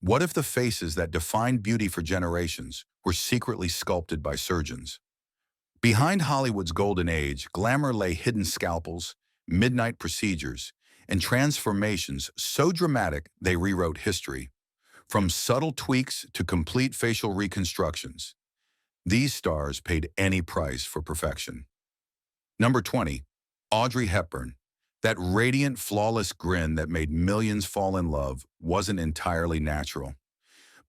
What if the faces that defined beauty for generations were secretly sculpted by surgeons? Behind Hollywood's golden age, glamour lay hidden scalpels, midnight procedures, and transformations so dramatic they rewrote history. From subtle tweaks to complete facial reconstructions, these stars paid any price for perfection. Number 20, Audrey Hepburn. That radiant, flawless grin that made millions fall in love wasn't entirely natural.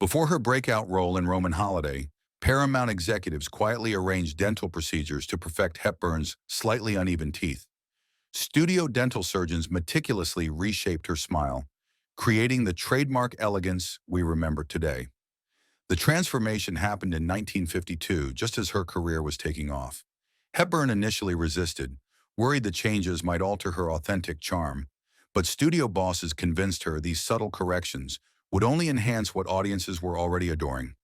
Before her breakout role in Roman Holiday, Paramount executives quietly arranged dental procedures to perfect Hepburn's slightly uneven teeth. Studio dental surgeons meticulously reshaped her smile, creating the trademark elegance we remember today. The transformation happened in 1952, just as her career was taking off. Hepburn initially resisted, worried the changes might alter her authentic charm, but studio bosses convinced her these subtle corrections would only enhance what audiences were already adoring.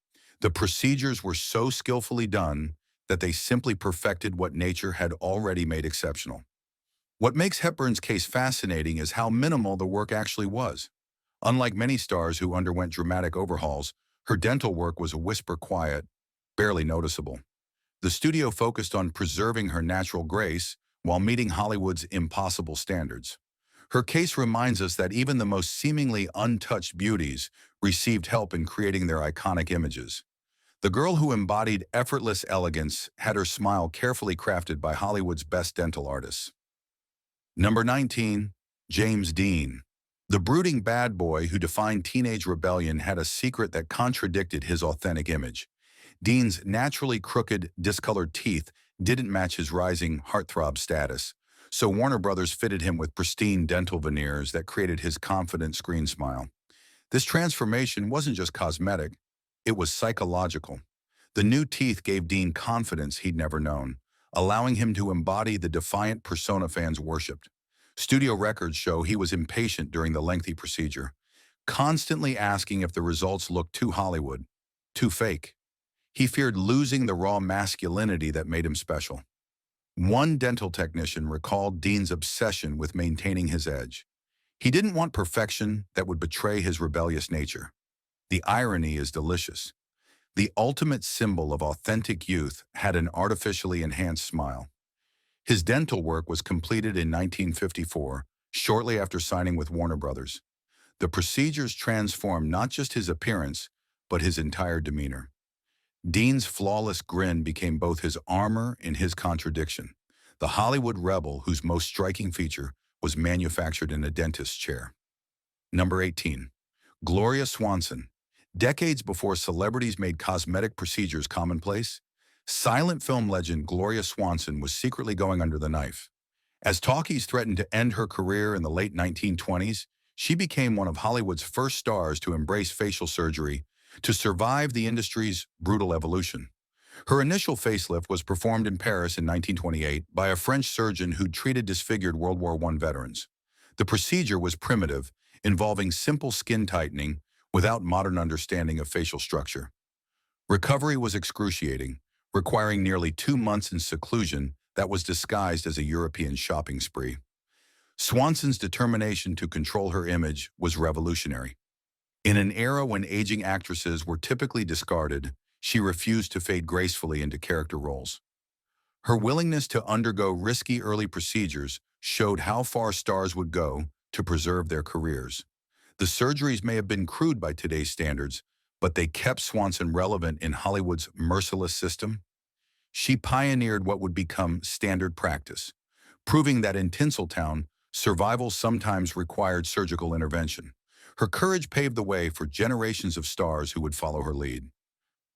The procedures were so skillfully done that they simply perfected what nature had already made exceptional. What makes Hepburn's case fascinating is how minimal the work actually was. Unlike many stars who underwent dramatic overhauls, her dental work was a whisper quiet, barely noticeable. The studio focused on preserving her natural grace while meeting Hollywood's impossible standards. Her case reminds us that even the most seemingly untouched beauties received help in creating their iconic images. The girl who embodied effortless elegance had her smile carefully crafted by Hollywood's best dental artists. Number 19, James Dean. The brooding bad boy who defined teenage rebellion had a secret that contradicted his authentic image. Dean's naturally crooked, discolored teeth didn't match his rising heartthrob status, so Warner Brothers fitted him with pristine dental veneers that created his confident screen smile. This transformation wasn't just cosmetic, it was psychological. The new teeth gave Dean confidence he'd never known, allowing him to embody the defiant persona fans worshipped. Studio records show he was impatient during the lengthy procedure, constantly asking if the results looked too Hollywood, too fake. He feared losing the raw masculinity that made him special. One dental technician recalled Dean's obsession with maintaining his edge. He didn't want perfection that would betray his rebellious nature. The irony is delicious. The ultimate symbol of authentic youth had an artificially enhanced smile. His dental work was completed in 1954, shortly after signing with Warner Brothers. The procedures transformed not just his appearance, but his entire demeanor. Dean's flawless grin became both his armor and his contradiction, the Hollywood rebel whose most striking feature was manufactured in a dentist's chair. Number 18. Gloria Swanson. Decades before celebrities made cosmetic procedures commonplace, silent film legend Gloria Swanson was secretly going under the knife. As talkies threatened to end her career in the late 1920s, she became one of Hollywood's first stars to embrace facial surgery to survive the industry's brutal evolution. Her initial facelift was performed in Paris in 1928 by a French surgeon who'd treated disfigured World War I veterans. The procedure was primitive, involving simple skin tightening without modern understanding of facial structure. Recovery was excruciating, requiring nearly 2 months in seclusion that was disguised as a European shopping spree. Swanson's determination to control her image was revolutionary. In an era when aging actresses were typically discarded, she refused to fade gracefully into character roles. Her willingness to undergo risky early procedures showed how far stars would go to preserve their careers. The surgeries may have been crude by today's standards, but they kept Swanson relevant in Hollywood's merciless system. She pioneered what would become standard practice, proving that in Tinseltown, survival sometimes required surgical intervention. Her courage paved the way for generations of stars who would follow her lead.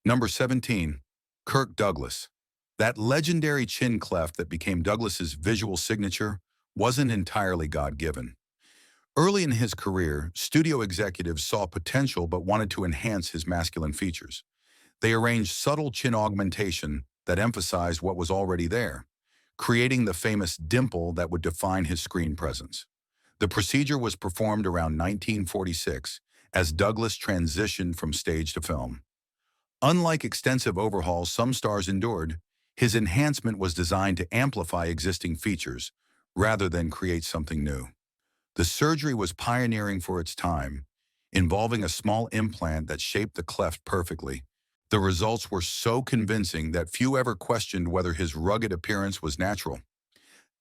Number 17, Kirk Douglas. That legendary chin cleft that became Douglas's visual signature wasn't entirely God-given. Early in his career, studio executives saw potential but wanted to enhance his masculine features. They arranged subtle chin augmentation that emphasized what was already there, creating the famous dimple that would define his screen presence. The procedure was performed around 1946 as Douglas transitioned from stage to film. Unlike extensive overhauls some stars endured, his enhancement was designed to amplify existing features rather than create something new. The surgery was pioneering for its time, involving a small implant that shaped the cleft perfectly. The results were so convincing that few ever questioned whether his rugged appearance was natural.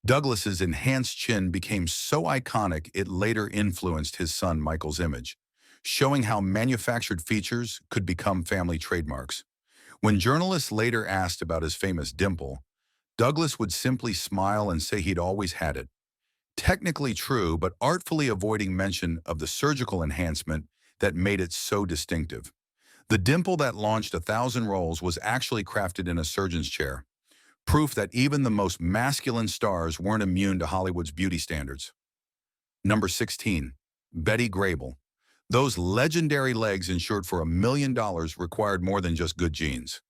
Douglas's enhanced chin became so iconic it later influenced his son Michael's image, showing how manufactured features could become family trademarks. When journalists later asked about his famous dimple, Douglas would simply smile and say he'd always had it. Technically true, but artfully avoiding mention of the surgical enhancement that made it so distinctive. The dimple that launched 1,000 roles was actually crafted in a surgeon's chair, proof that even the most masculine stars weren't immune to Hollywood's beauty standards. Number 16. Betty Grable. Those legendary legs ensured for $1 million required more than just good genes.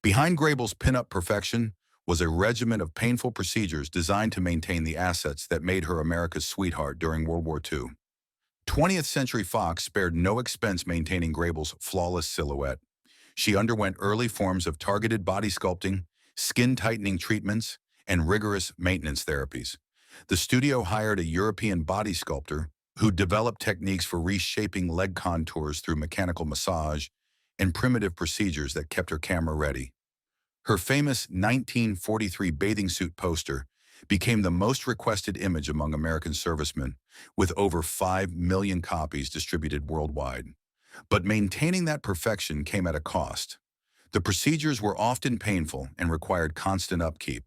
Behind Grable's pin-up perfection was a regimen of painful procedures designed to maintain the assets that made her America's sweetheart during World War II. 20th Century Fox spared no expense maintaining Grable's flawless silhouette. She underwent early forms of targeted body sculpting, skin-tightening treatments, and rigorous maintenance therapies. The studio hired a European body sculptor who developed techniques for reshaping leg contours through mechanical massage and primitive procedures that kept her camera ready. Her famous 1943 bathing suit poster became the most requested image among American servicemen, with over 5 million copies distributed worldwide. But maintaining that perfection came at a cost. The procedures were often painful and required constant upkeep.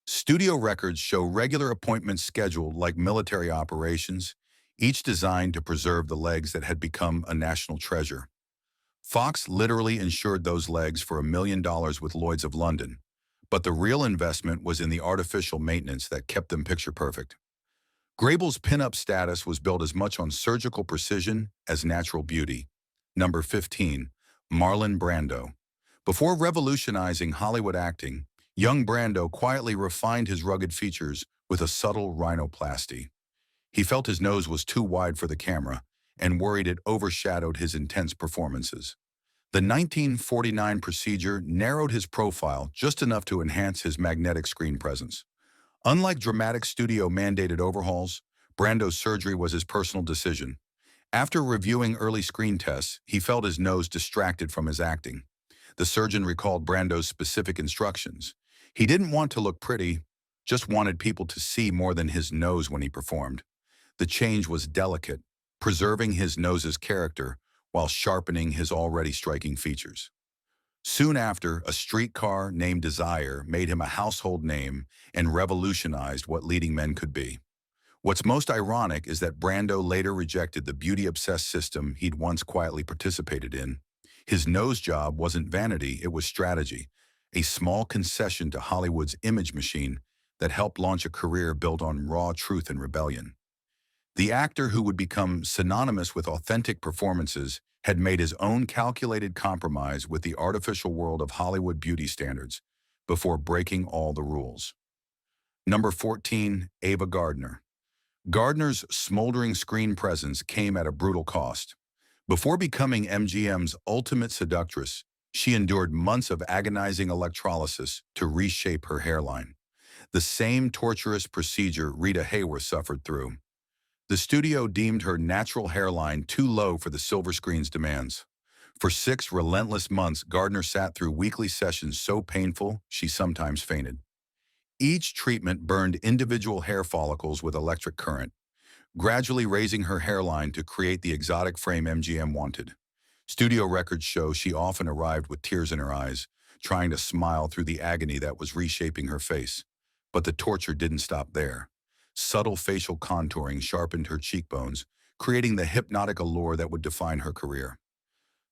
Studio records show regular appointments scheduled like military operations, each designed to preserve the legs that had become a national treasure. Fox literally insured those legs for $1 million with Lloyd's of London, but the real investment was in the artificial maintenance that kept them picture perfect. Grable's pin-up status was built as much on surgical precision as natural beauty. Number 15. Marlon Brando. Before revolutionizing Hollywood acting, young Brando quietly refined his rugged features with a subtle rhinoplasty. He felt his nose was too wide for the camera and worried it overshadowed his intense performances. The 1949 procedure narrowed his profile just enough to enhance his magnetic screen presence. Unlike dramatic studio-mandated overhauls, Brando's surgery was his personal decision. After reviewing early screen tests, he felt his nose distracted from his acting. The surgeon recalled Brando's specific instructions. He didn't want to look pretty, just wanted people to see more than his nose when he performed. The change was delicate, preserving his nose's character while sharpening his already striking features. Soon after, a streetcar named Desire made him a household name and revolutionized what leading men could be. What's most ironic is that Brando later rejected the beauty-obsessed system he'd once quietly participated in. His nose job wasn't vanity, it was strategy, a small concession to Hollywood's image machine that helped launch a career built on raw truth and rebellion. The actor who would become synonymous with authentic performances had made his own calculated compromise with the artificial world of Hollywood beauty standards before breaking all the rules. Number 14. Ava Gardner. Gardner's smoldering screen presence came at a brutal cost. Before becoming MGM's ultimate seductress, she endured months of agonizing electrolysis to reshape her hairline, the same torturous procedure Rita Hworth suffered through. The studio deemed her natural hairline too low for the silver screen's demands. For 6 relentless months, Gardner sat through weekly sessions so painful she sometimes fainted. Each treatment burned individual hair follicles with electric current, gradually raising her hairline to create the exotic frame MGM wanted. Studio records show she often arrived with tears in her eyes, trying to smile through the agony that was reshaping her face. But the torture didn't stop there. Subtle facial contouring sharpened her cheekbones, creating the hypnotic allure that would define her career.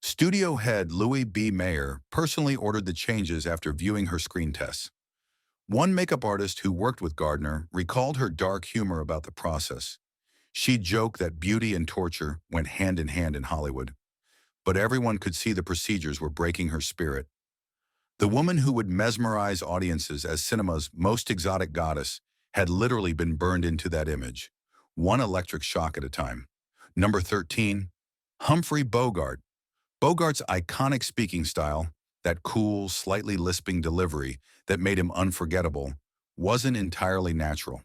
Studio head Louis B. Mayer personally ordered the changes after viewing her screen tests. One makeup artist who worked with Gardner recalled her dark humor about the process. She joked that beauty and torture went hand in hand in Hollywood, but everyone could see the procedures were breaking her spirit. The woman who would mesmerize audiences as cinema's most exotic goddess had literally been burned into that image, one electric shock at a time. Number 13. Humphrey Bogart. Bogart's iconic speaking style, that cool, slightly lisping delivery that made him unforgettable, wasn't entirely natural.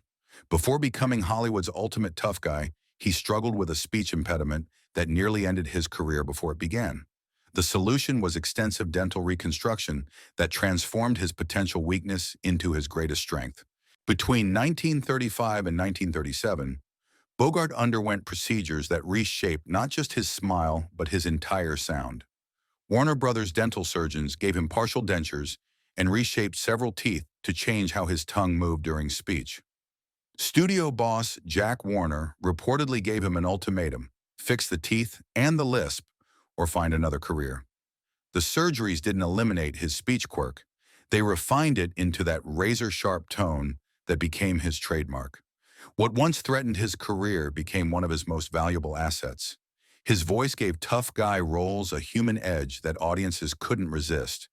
Before becoming Hollywood's ultimate tough guy, he struggled with a speech impediment that nearly ended his career before it began. The solution was extensive dental reconstruction that transformed his potential weakness into his greatest strength. Between 1935 and 1937, Bogart underwent procedures that reshaped not just his smile, but his entire sound. Warner Brothers dental surgeons gave him partial dentures and reshaped several teeth to change how his tongue moved during speech. Studio boss Jack Warner reportedly gave him an ultimatum: fix the teeth and the lisp, or find another career. The surgeries didn't eliminate his speech quirk. They refined it into that razor-sharp tone that became his trademark. What once threatened his career became one of his most valuable assets. His voice gave tough guy roles a human edge that audiences couldn't resist.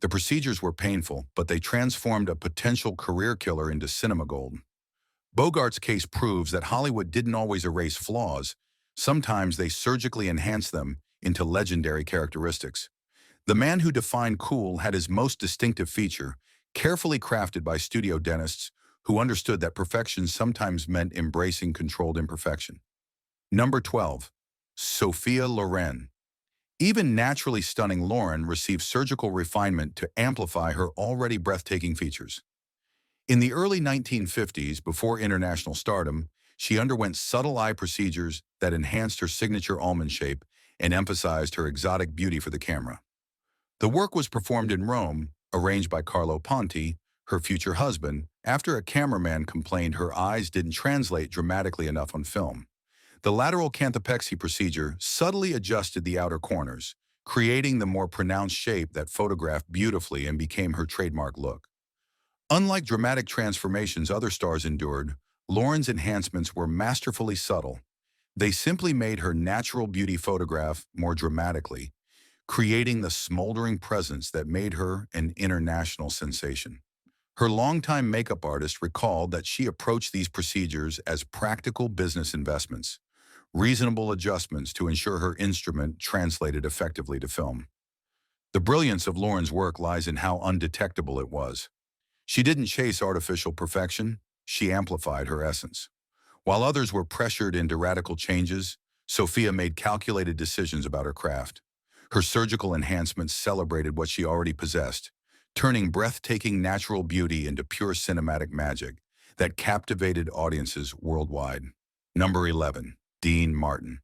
The procedures were painful, but they transformed a potential career killer into cinema gold. Bogart's case proves that Hollywood didn't always erase flaws. Sometimes they surgically enhanced them into legendary characteristics. The man who defined cool had his most distinctive feature, carefully crafted by studio dentists who understood that perfection sometimes meant embracing controlled imperfection. Number 12. Sophia Loren. Even naturally stunning Loren received surgical refinement to amplify her already breathtaking features. In the early 1950s, before international stardom, she underwent subtle eye procedures that enhanced her signature almond shape and emphasized her exotic beauty for the camera. The work was performed in Rome, arranged by Carlo Ponti, her future husband, after a cameraman complained her eyes didn't translate dramatically enough on film. The lateral canthopexy procedure subtly adjusted the outer corners, creating the more pronounced shape that photographed beautifully and became her trademark look. Unlike dramatic transformations other stars endured, Loren's enhancements were masterfully subtle. They simply made her natural beauty photograph more dramatically, creating the smoldering presence that made her an international sensation. Her longtime makeup artist recalled that she approached these procedures as practical business investments, reasonable adjustments to ensure her instrument translated effectively to film. The brilliance of Loren's work lies in how undetectable it was. She didn't chase artificial perfection, she amplified her essence. While others were pressured into radical changes, Sophia made calculated decisions about her craft. Her surgical enhancements celebrated what she already possessed, turning breathtaking natural beauty into pure cinematic magic that captivated audiences worldwide. Number 11. Dean Martin.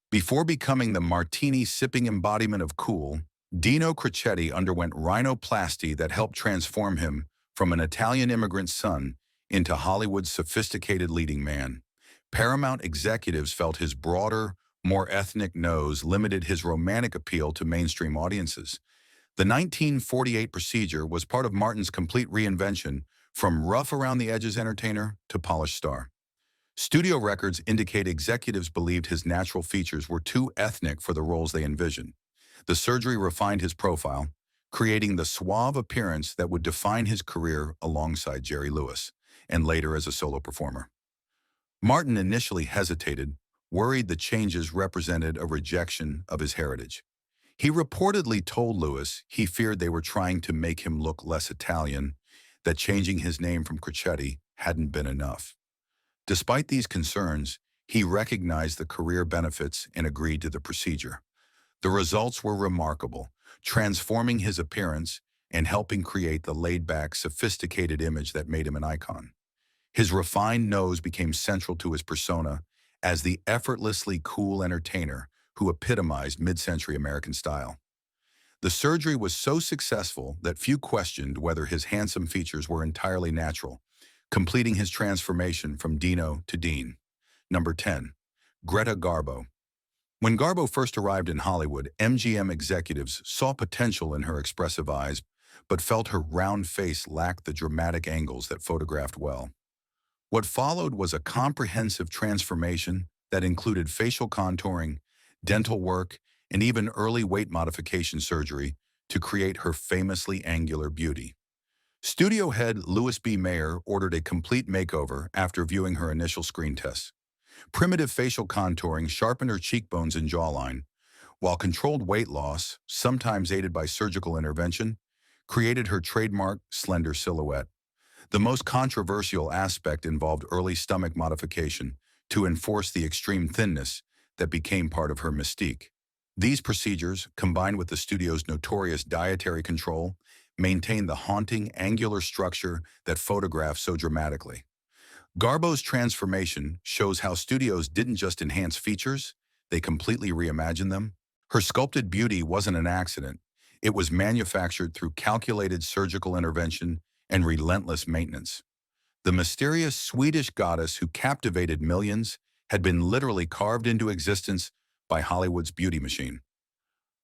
Before becoming the martini-sipping embodiment of cool, Dino Crocetti underwent rhinoplasty that helped transform him from an Italian immigrant son into Hollywood's sophisticated leading man. Paramount executives felt his broader, more ethnic nose limited his romantic appeal to mainstream audiences. The 1948 procedure was part of Martin's complete reinvention, from rough-around-the-edges entertainer to polished star. Studio records indicate executives believed his natural features were too ethnic for the roles they envisioned. The surgery refined his profile, creating the suave appearance that would define his career alongside Jerry Lewis, and later as a solo performer. Martin initially hesitated, worried the changes represented a rejection of his heritage. He reportedly told Lewis he feared they were trying to make him look less Italian, that changing his name from Crocetti hadn't been enough. Despite these concerns, he recognized the career benefits and agreed to the procedure. The results were remarkable, transforming his appearance and helping create the laid-back, sophisticated image that made him an icon. His refined nose became central to his persona as the effortlessly cool entertainer who epitomized mid-century American style. The surgery was so successful that few questioned whether his handsome features were entirely natural, completing his transformation from Dino to Dean. Number 10. Greta Garbo. When Garbo first arrived in Hollywood, MGM executives saw potential in her expressive eyes, but felt her round face lacked the dramatic angles that photographed well. What followed was a comprehensive transformation that included facial contouring, dental work, and even early weight modification surgery to create her famously angular beauty. Studio head Louis B. Mayer ordered a complete makeover after viewing her initial screen tests. Primitive facial contouring sharpened her cheekbones and jawline, while controlled weight loss, sometimes aided by surgical intervention, created her trademark slender silhouette. The most controversial aspect involved early stomach modification to enforce the extreme thinness that became part of her mystique. These procedures, combined with the studio's notorious dietary control, maintained the haunting, angular structure that photographed so dramatically. Garbo's transformation shows how studios didn't just enhance features, they completely reimagined them. Her sculpted beauty wasn't an accident. It was manufactured through calculated surgical intervention and relentless maintenance. The mysterious Swedish goddess who captivated millions had been literally carved into existence by Hollywood's beauty machine.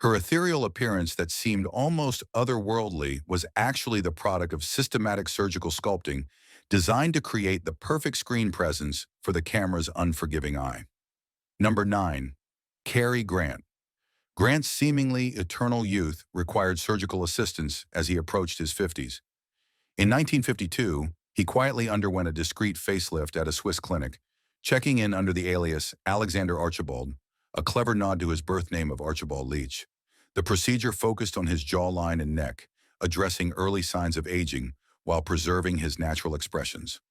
Her ethereal appearance that seemed almost otherworldly was actually the product of systematic surgical sculpting designed to create the perfect screen presence for the camera's unforgiving eye. Number 9. Carrie Grant. Grant's seemingly eternal youth required surgical assistance as he approached his 50s. In 1952, he quietly underwent a discreet facelift at a Swiss clinic, checking in under the alias Alexander Archibald, a clever nod to his birth name of Archibald Leach. The procedure focused on his jawline and neck, addressing early signs of aging while preserving his natural expressions.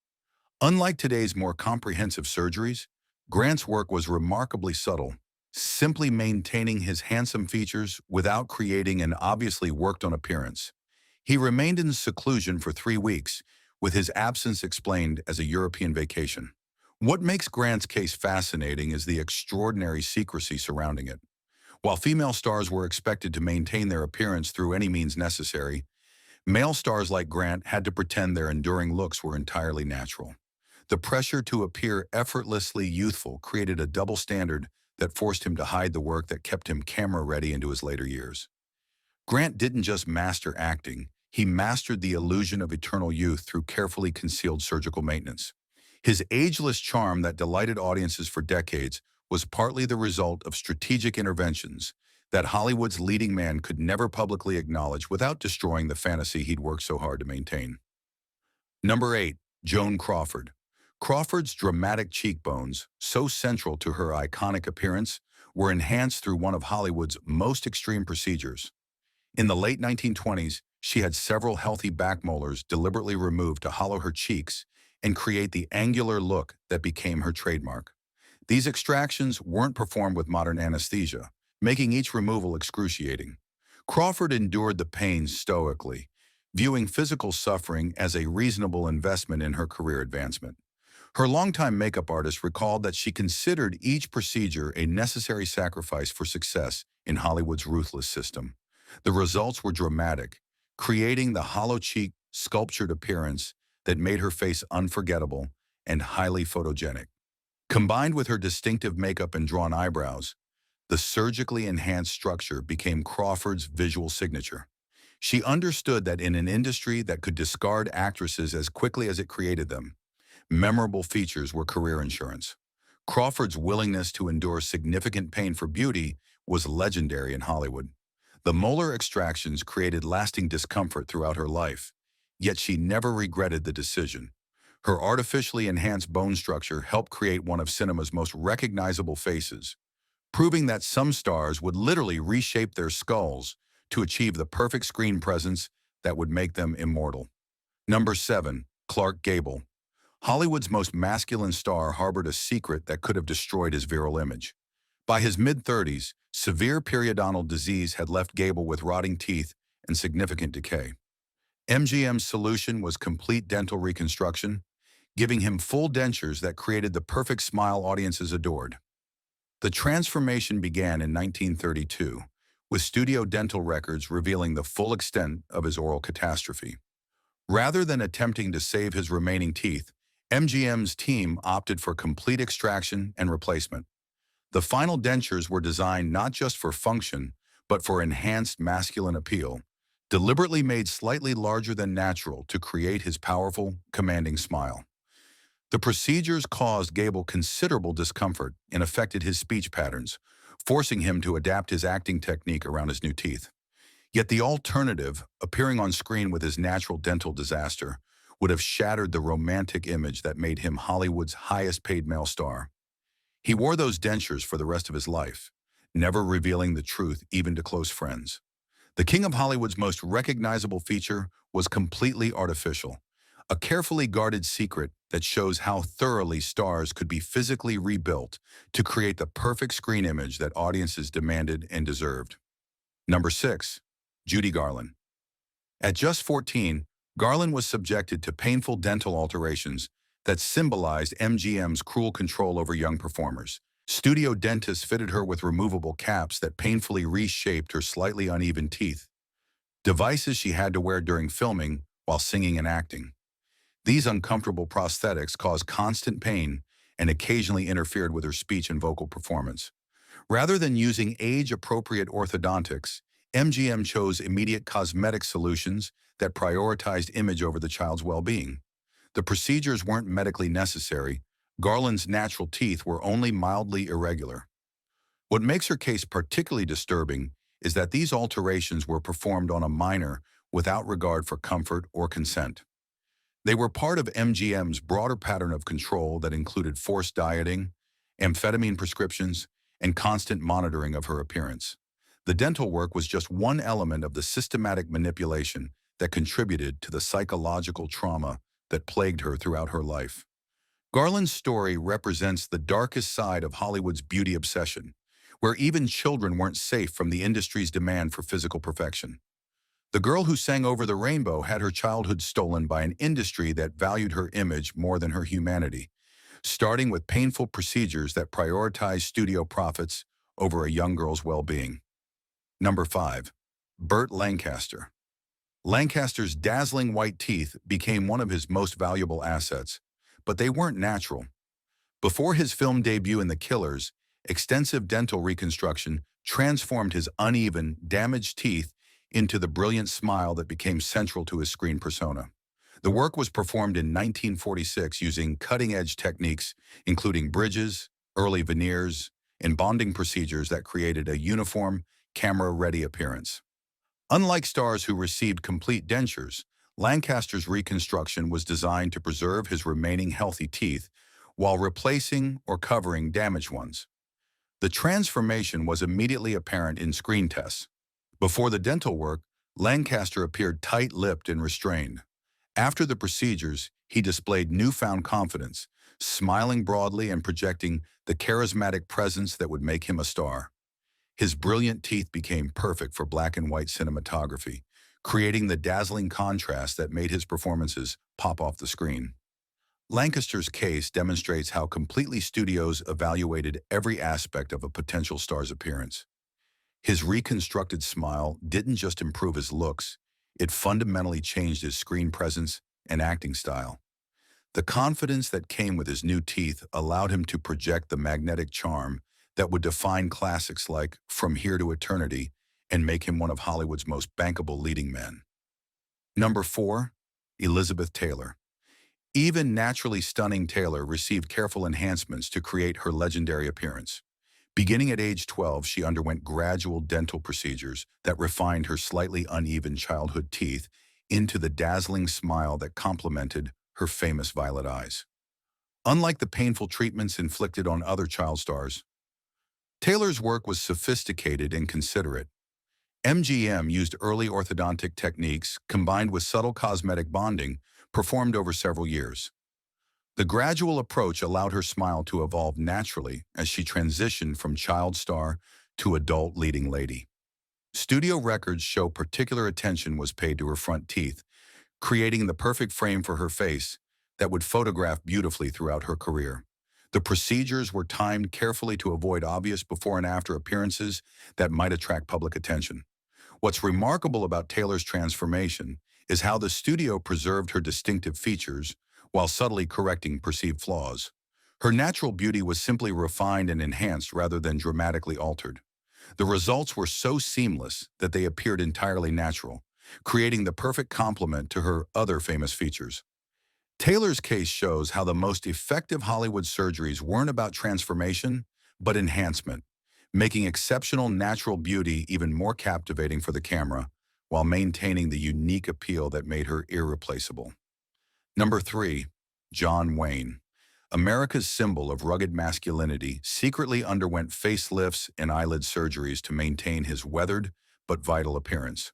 Unlike today's more comprehensive surgeries, Grant's work was remarkably subtle, simply maintaining his handsome features without creating an obviously worked-on appearance. He remained in seclusion for 3 weeks, with his absence explained as a European vacation. What makes Grant's case fascinating is the extraordinary secrecy surrounding it. While female stars were expected to maintain their appearance through any means necessary, male stars like Grant had to pretend their enduring looks were entirely natural. The pressure to appear effortlessly youthful created a double standard that forced him to hide the work that kept him camera-ready into his later years. Grant didn't just master acting, he mastered the illusion of eternal youth through carefully concealed surgical maintenance. His ageless charm that delighted audiences for decades was partly the result of strategic interventions that Hollywood's leading man could never publicly acknowledge without destroying the fantasy he'd worked so hard to maintain. Number 8. Joan Crawford. Crawford's dramatic cheekbones, so central to her iconic appearance, were enhanced through one of Hollywood's most extreme procedures. In the late 1920s, she had several healthy back molars deliberately removed to hollow her cheeks and create the angular look that became her trademark. These extractions weren't performed with modern anesthesia, making each removal excruciating. Crawford endured the pain stoically, viewing physical suffering as a reasonable investment in her career advancement. Her longtime makeup artist recalled that she considered each procedure a necessary sacrifice for success in Hollywood's ruthless system. The results were dramatic, creating the hollow cheek, sculptured appearance that made her face unforgettable and highly photogenic. Combined with her distinctive makeup and drawn eyebrows, the surgically enhanced structure became Crawford's visual signature. She understood that in an industry that could discard actresses as quickly as it created them, memorable features were career insurance. Crawford's willingness to endure significant pain for beauty was legendary in Hollywood. The molar extractions created lasting discomfort throughout her life, yet she never regretted the decision. Her artificially enhanced bone structure helped create one of cinema's most recognizable faces, proving that some stars would literally reshape their skulls to achieve the perfect screen presence that would make them immortal. Number 7. Clark Gable. Hollywood's most masculine star harbored a secret that could have destroyed his virile image. By his mid-30s, severe periodontal disease had left Gable with rotting teeth and significant decay. MGM's solution was complete dental reconstruction, giving him full dentures that created the perfect smile audiences adored. The transformation began in 1932, with studio dental records revealing the full extent of his oral catastrophe. Rather than attempting to save his remaining teeth, MGM's team opted for complete extraction and replacement. The final dentures were designed not just for function, but for enhanced masculine appeal, deliberately made slightly larger than natural to create his powerful, commanding smile. The procedures caused Gable considerable discomfort and affected his speech patterns, forcing him to adapt his acting technique around his new teeth. Yet the alternative, appearing on screen with his natural dental disaster, would have shattered the romantic image that made him Hollywood's highest-paid male star. He wore those dentures for the rest of his life, never revealing the truth even to close friends. The King of Hollywood's most recognizable feature was completely artificial, a carefully guarded secret that shows how thoroughly stars could be physically rebuilt to create the perfect screen image that audiences demanded and deserved. Number 6. Judy Garland. At just 14, Garland was subjected to painful dental alterations that symbolized MGM's cruel control over young performers. Studio dentists fitted her with removable caps that painfully reshaped her slightly uneven teeth, devices she had to wear during filming while singing and acting. These uncomfortable prosthetics caused constant pain and occasionally interfered with her speech and vocal performance. Rather than using age-appropriate orthodontics, MGM chose immediate cosmetic solutions that prioritized image over the child's well-being. The procedures weren't medically necessary. Garland's natural teeth were only mildly irregular. What makes her case particularly disturbing is that these alterations were performed on a minor without regard for comfort or consent. They were part of MGM's broader pattern of control that included forced dieting, amphetamine prescriptions, and constant monitoring of her appearance. The dental work was just one element of the systematic manipulation that contributed to the psychological trauma that plagued her throughout her life. Garland's story represents the darkest side of Hollywood's beauty obsession, where even children weren't safe from the industry's demand for physical perfection. The girl who sang Over the Rainbow had her childhood stolen by an industry that valued her image more than her humanity, starting with painful procedures that prioritized studio profits over a young girl's well-being. Number 5. Bert Lancaster. Lancaster's dazzling white teeth became one of his most valuable assets, but they weren't natural. Before his film debut in The Killers, extensive dental reconstruction transformed his uneven, damaged teeth into the brilliant smile that became central to his screen persona. The work was performed in 1946 using cutting-edge techniques, including bridges, early veneers, and bonding procedures that created a uniform, camera-ready appearance. Unlike stars who received complete dentures, Lancaster's reconstruction was designed to preserve his remaining healthy teeth while replacing or covering damaged ones. The transformation was immediately apparent in screen tests. Before the dental work, Lancaster appeared tight-lipped and restrained. After the procedures, he displayed newfound confidence, smiling broadly and projecting the charismatic presence that would make him a star. His brilliant teeth became perfect for black and white cinematography, creating the dazzling contrast that made his performances pop off the screen. Lancaster's case demonstrates how completely studios evaluated every aspect of a potential star's appearance. His reconstructed smile didn't just improve his looks, it fundamentally changed his screen presence and acting style. The confidence that came with his new teeth allowed him to project the magnetic charm that would define classics like From Here to Eternity and make him one of Hollywood's most bankable leading men. Number 4. Elizabeth Taylor. Even naturally stunning Taylor received careful enhancements to create her legendary appearance. Beginning at age 12, she underwent gradual dental procedures that refined her slightly uneven childhood teeth into the dazzling smile that complemented her famous violet eyes. Unlike the painful treatments inflicted on other child stars, Taylor's work was sophisticated and considerate. MGM used early orthodontic techniques combined with subtle cosmetic bonding performed over several years. The gradual approach allowed her smile to evolve naturally as she transitioned from child star to adult leading lady. Studio records show particular attention was paid to her front teeth, creating the perfect frame for her face that would photograph beautifully throughout her career. The procedures were timed carefully to avoid obvious before and after appearances that might attract public attention. What's remarkable about Taylor's transformation is how the studio preserved her distinctive features while subtly correcting perceived flaws. Her natural beauty was simply refined and enhanced rather than dramatically altered. The results were so seamless that they appeared entirely natural, creating the perfect complement to her other famous features. Taylor's case shows how the most effective Hollywood surgeries weren't about transformation, but enhancement, making exceptional natural beauty even more captivating for the camera, while maintaining the unique appeal that made her irreplaceable. Number 3. John Wayne. America's symbol of rugged masculinity secretly underwent facelifts and eyelid surgeries to maintain his weathered but vital appearance.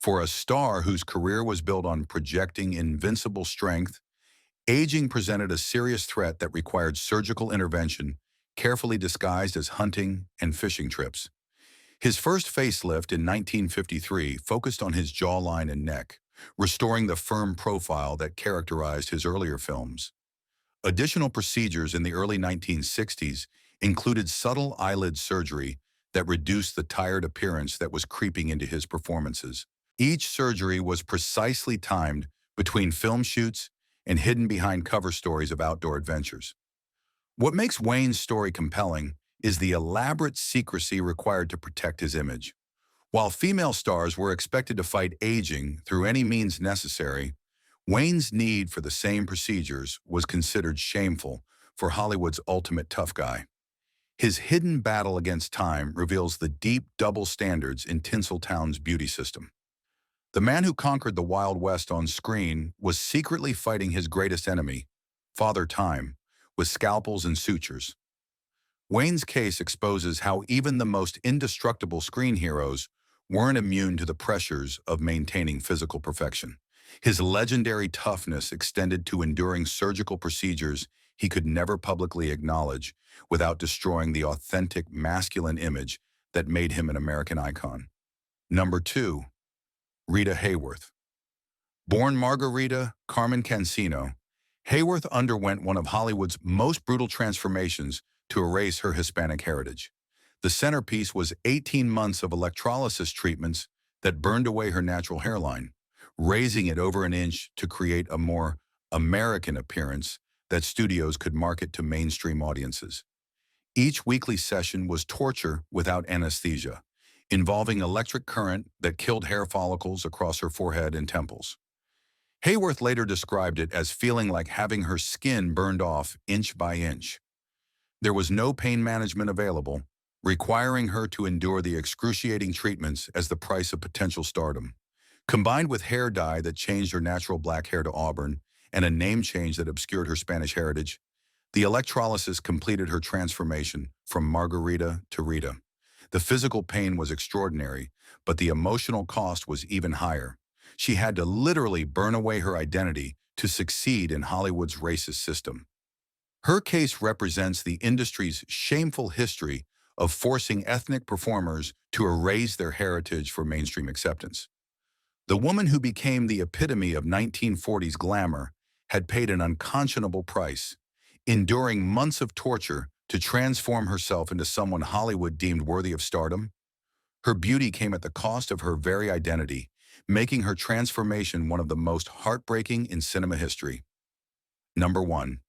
For a star whose career was built on projecting invincible strength, aging presented a serious threat that required surgical intervention, carefully disguised as hunting and fishing trips. His first facelift in 1953 focused on his jawline and neck, restoring the firm profile that characterized his earlier films. Additional procedures in the early 1960s included subtle eyelid surgery that reduced the tired appearance that was creeping into his performances. Each surgery was precisely timed between film shoots and hidden behind cover stories of outdoor adventures. What makes Wayne's story compelling is the elaborate secrecy required to protect his image. While female stars were expected to fight aging through any means necessary, Wayne's need for the same procedures was considered shameful for Hollywood's ultimate tough guy. His hidden battle against time reveals the deep double standards in Tinseltown's beauty system. The man who conquered the Wild West on screen was secretly fighting his greatest enemy, Father Time, with scalpels and sutures. Wayne's case exposes how even the most indestructible screen heroes weren't immune to the pressures of maintaining physical perfection. His legendary toughness extended to enduring surgical procedures he could never publicly acknowledge without destroying the authentic masculine image that made him an American icon. Number 2. Rita Hworth. Born Margarita Carmen Cancino, Hworth underwent one of Hollywood's most brutal transformations to erase her Hispanic heritage. The centerpiece was 18 months of electrolysis treatments that burned away her natural hairline, raising it over an inch to create a more American appearance that studios could market to mainstream audiences. Each weekly session was torture without anesthesia, involving electric current that killed hair follicles across her forehead and temples. Hworth later described it as feeling like having her skin burned off inch by inch. There was no pain management available, requiring her to endure the excruciating treatments as the price of potential stardom. Combined with hair dye that changed her natural black hair to auburn and a name change that obscured her Spanish heritage, the electrolysis completed her transformation from Margarita to Rita. The physical pain was extraordinary, but the emotional cost was even higher. She had to literally burn away her identity to succeed in Hollywood's racist system. Her case represents the industry's shameful history of forcing ethnic performers to erase their heritage for mainstream acceptance. The woman who became the epitome of 1940s glamour had paid an unconscionable price, enduring months of torture to transform herself into someone Hollywood deemed worthy of stardom. Her beauty came at the cost of her very identity, making her transformation one of the most heartbreaking in cinema history. Number 1.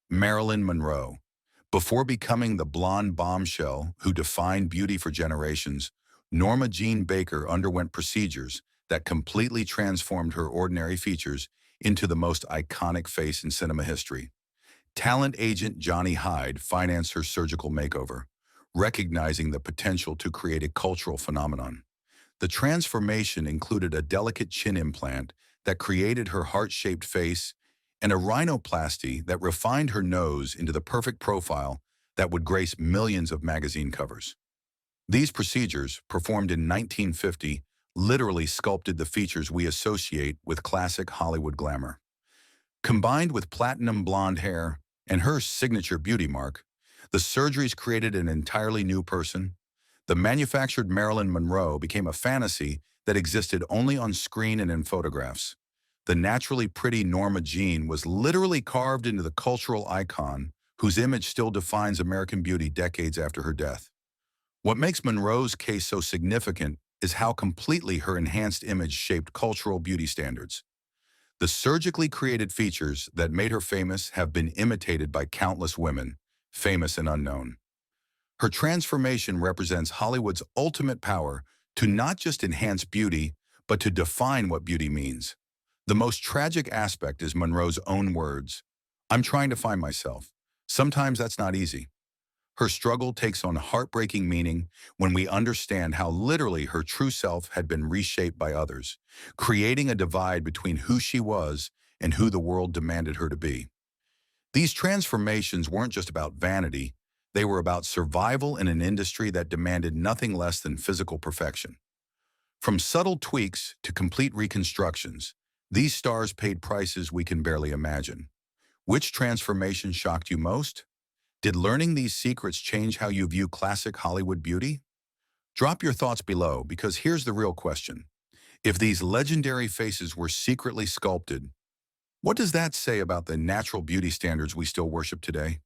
Marilyn Monroe. Before becoming the blonde bombshell who defined beauty for generations, Norma Jean Baker underwent procedures that completely transformed her ordinary features into the most iconic face in cinema history. Talent agent Johnny Hyde financed her surgical makeover, recognizing the potential to create a cultural phenomenon. The transformation included a delicate chin implant that created her heart-shaped face and a rhinoplasty that refined her nose into the perfect profile that would grace millions of magazine covers. These procedures, performed in 1950, literally sculpted the features we associate with classic Hollywood glamour. Combined with platinum blonde hair and her signature beauty mark, the surgeries created an entirely new person. The manufactured Marilyn Monroe became a fantasy that existed only on screen and in photographs. The naturally pretty Norma Jean was literally carved into the cultural icon whose image still defines American beauty decades after her death. What makes Monroe's case so significant is how completely her enhanced image shaped cultural beauty standards. The surgically created features that made her famous have been imitated by countless women, famous and unknown. Her transformation represents Hollywood's ultimate power to not just enhance beauty, but to define what beauty means. The most tragic aspect is Monroe's own words. "I'm trying to find myself. Sometimes that's not easy." Her struggle takes on heartbreaking meaning when we understand how literally her true self had been reshaped by others, creating a divide between who she was and who the world demanded her to be. These transformations weren't just about vanity, they were about survival in an industry that demanded nothing less than physical perfection. From subtle tweaks to complete reconstructions, these stars paid prices we can barely imagine. Which transformation shocked you most? Did learning these secrets change how you view classic Hollywood beauty? Drop your thoughts below because here's the real question. If these legendary faces were secretly sculpted, what does that say about the natural beauty standards we still worship today?